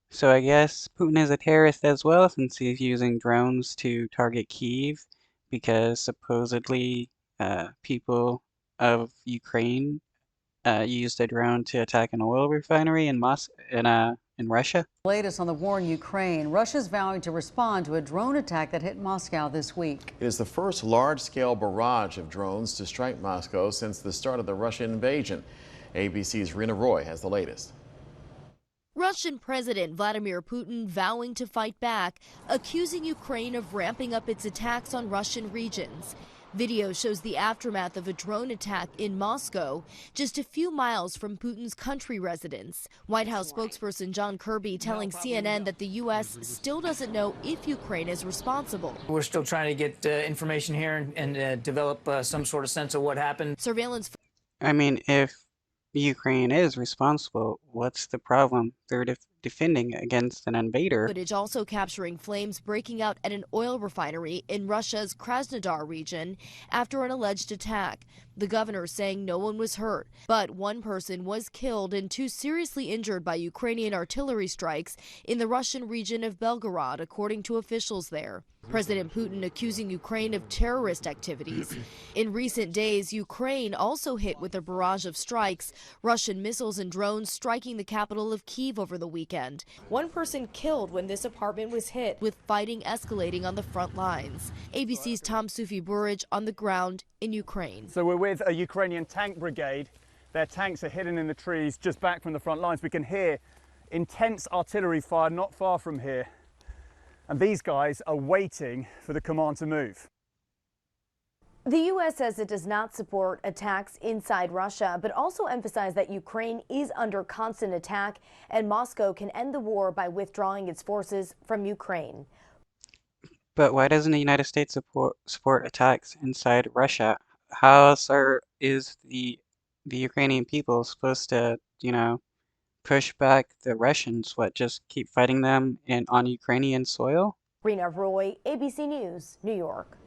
So I guess Putin is a terrorist as well, since he's using drones to target Kyiv, because supposedly people of Ukraine used a drone to attack an oil refinery in in Russia. Latest on the war in Ukraine. Russia's vowing to respond to a drone attack that hit Moscow this week. It is the first large-scale barrage of drones to strike Moscow since the start of the Russian invasion. ABC's Rena Roy has the latest. Russian President Vladimir Putin vowing to fight back, accusing Ukraine of ramping up its attacks on Russian regions. Video shows the aftermath of a drone attack in Moscow, just a few miles from Putin's country residence. White House spokesperson John Kirby telling CNN that the U.S. still doesn't know if Ukraine is responsible. We're still trying to get information here and develop some sort of sense of what happened. Surveillance. I mean, if Ukraine is responsible, what's the problem? They're defending against an invader. Footage also capturing flames breaking out at an oil refinery in Russia's Krasnodar region after an alleged attack. The governor saying no one was hurt, but one person was killed and two seriously injured by Ukrainian artillery strikes in the Russian region of Belgorod, according to officials there. President Putin accusing Ukraine of terrorist activities. In recent days, Ukraine also hit with a barrage of strikes, Russian missiles and drones striking the capital of Kyiv over the weekend. One person killed when this apartment was hit, with fighting escalating on the front lines. ABC's Tom Sufi-Burridge on the ground in Ukraine. So we're with a Ukrainian tank brigade. Their tanks are hidden in the trees just back from the front lines. We can hear intense artillery fire not far from here. And these guys are waiting for the command to move. The U.S. says it does not support attacks inside Russia, but also emphasized that Ukraine is under constant attack and Moscow can end the war by withdrawing its forces from Ukraine. But why doesn't the United States support attacks inside Russia? How else is the Ukrainian people supposed to, push back the Russians? What, just keep fighting them on Ukrainian soil? Rena Roy, ABC News, New York.